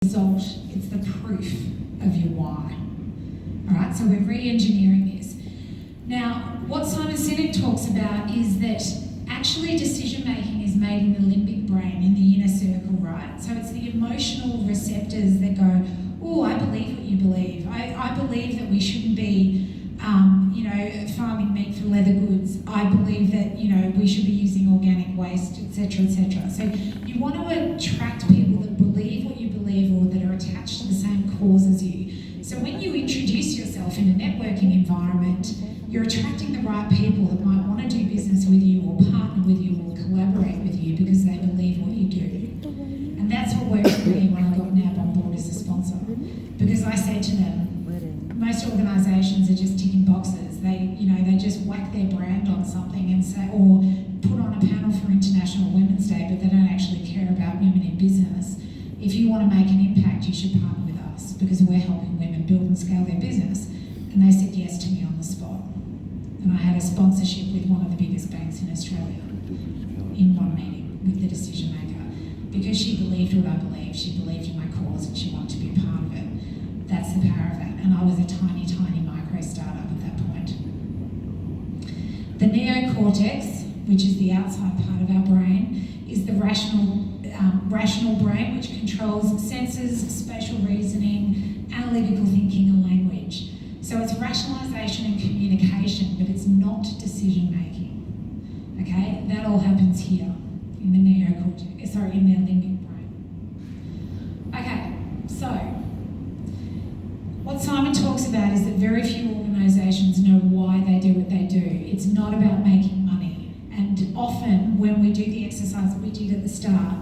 result, it's the proof of your why. All right, so we're re-engineering this. Now, what Simon Sinek talks about is that actually decision-making is made in the limbic brain, in the inner circle, right? So it's the emotional receptors that go, oh, I believe what you believe. I believe that we shouldn't be, farming meat for leather goods. I believe that, we should be using organic waste, etc., etc. So you want to attract people that believe what you believe or that are attached to the same cause as you. So when you introduce yourself in a networking environment, you're attracting the right people that might want to do business with you or partner with you or collaborate with you because they believe what you do. And that's what worked for me when I got NAB on board as a sponsor. Because I said to them, most organisations are just ticking boxes. They just whack their brand on something and say, or put on a panel for International Women's Day, but they don't actually care about women in business. If you want to make an impact, you should partner with us because we're helping women build and scale their business. And they said yes to me on the spot. And I had a sponsorship with one of the biggest banks in Australia in one meeting with the decision maker because she believed what I believed. She believed in my cause and she wanted to be a part of it. That's the power of that. And I was a tiny, tiny micro startup at that point. The neocortex, which is the outside part of our brain, is the rational brain, which controls senses, spatial reasoning, analytical thinking, and language. So it's rationalisation and communication, but it's not decision making. Okay, that all happens here in the neocortex. In the limbic brain. Okay, so what Simon talks about is that very few organisations know why they do what they do. It's not about making money. And often when we do the exercise that we did at the start,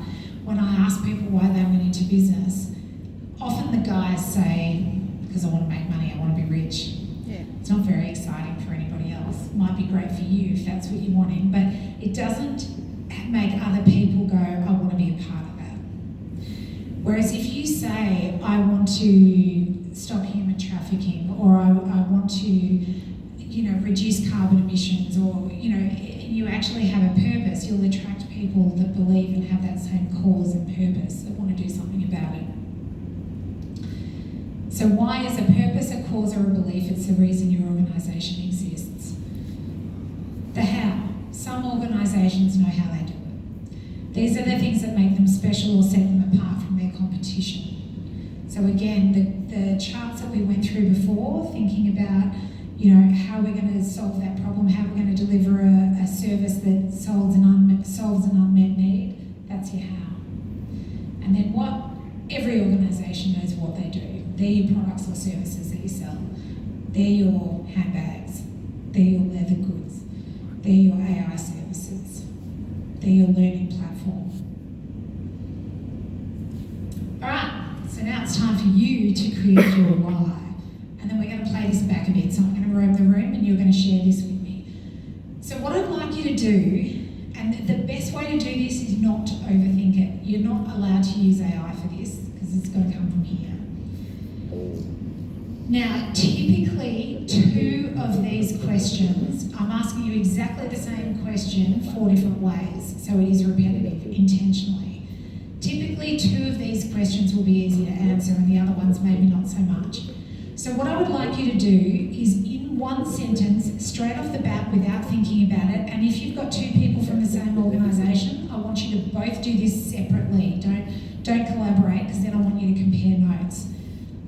when I ask people why they went into business, often the guys say, because I want to make money, I want to be rich. Yeah. It's not very exciting for anybody else. It might be great for you if that's what you're wanting, but it doesn't make other people go, I want to be a part of that. Whereas if you say, I want to stop human trafficking, or I want to, reduce carbon emissions, or, you actually have a purpose, you'll attract people that believe and have that same cause and purpose, that want to do something about it. So why is a purpose, a cause, or a belief? It's the reason your organisation exists. The how. Some organisations know how they do it. These are the things that make them special or set them apart from their competition. So again, the charts that we went through before, thinking about, how we're going to solve that problem, how we're going to deliver a service that solves an unmet need, that's your how. And then what? Every organisation knows what they do. They're your products or services that you sell. They're your handbags. They're your leather goods. They're your AI services. They're your learning platform. All right, so now it's time for you to create your why. And then we're going to play this back a bit. So I'm going to roam the room and you're going to share this with me. So what I'd like you to do, and the best way to do this is not to overthink it. You're not allowed to use AI for this because it's got to come from here. Now, typically, 2 of these questions, I'm asking you exactly the same question 4 different ways, so it is repetitive, intentionally. Typically, 2 of these questions will be easy to answer and the other ones maybe not so much. So what I would like you to do is in one sentence, straight off the bat without thinking about it, and if you've got 2 people from the same organisation, I want you to both do this separately. Don't collaborate because then I want you to compare notes.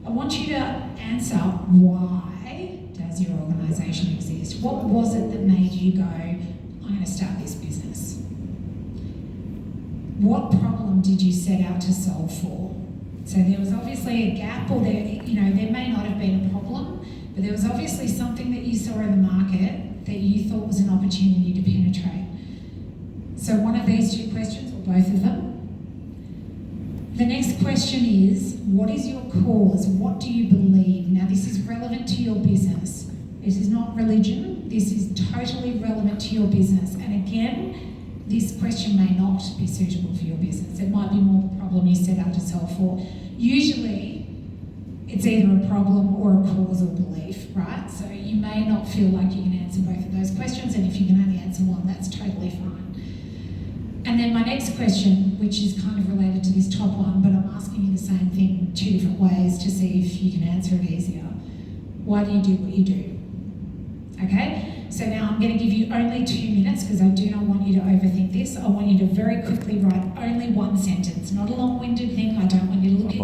I want you to answer, why does your organisation exist? What was it that made you go, I'm going to start this business? What problem did you set out to solve for? So there was obviously a gap, or there may not have been a problem, but there was obviously something that you saw in the market that you thought was an opportunity to penetrate. So one of these 2 questions, or both of them. The next question is, what is your cause? What do you believe? Now this is relevant to your business. This is not religion. This is totally relevant to your business. And again, this question may not be suitable for your business. It might be more the problem you set out to solve for. Usually, it's either a problem or a cause or belief, right? So you may not feel like you can answer both of those questions, and if you can only answer one, that's totally fine. And then my next question, which is kind of related to this top one, but I'm asking you the same thing two different ways to see if you can answer it easier. Why do you do what you do? Okay, so now I'm going to give you only 2 minutes because I do not want you to overthink this. I want you to very quickly write only one sentence, not a long-winded thing. I don't want you to look at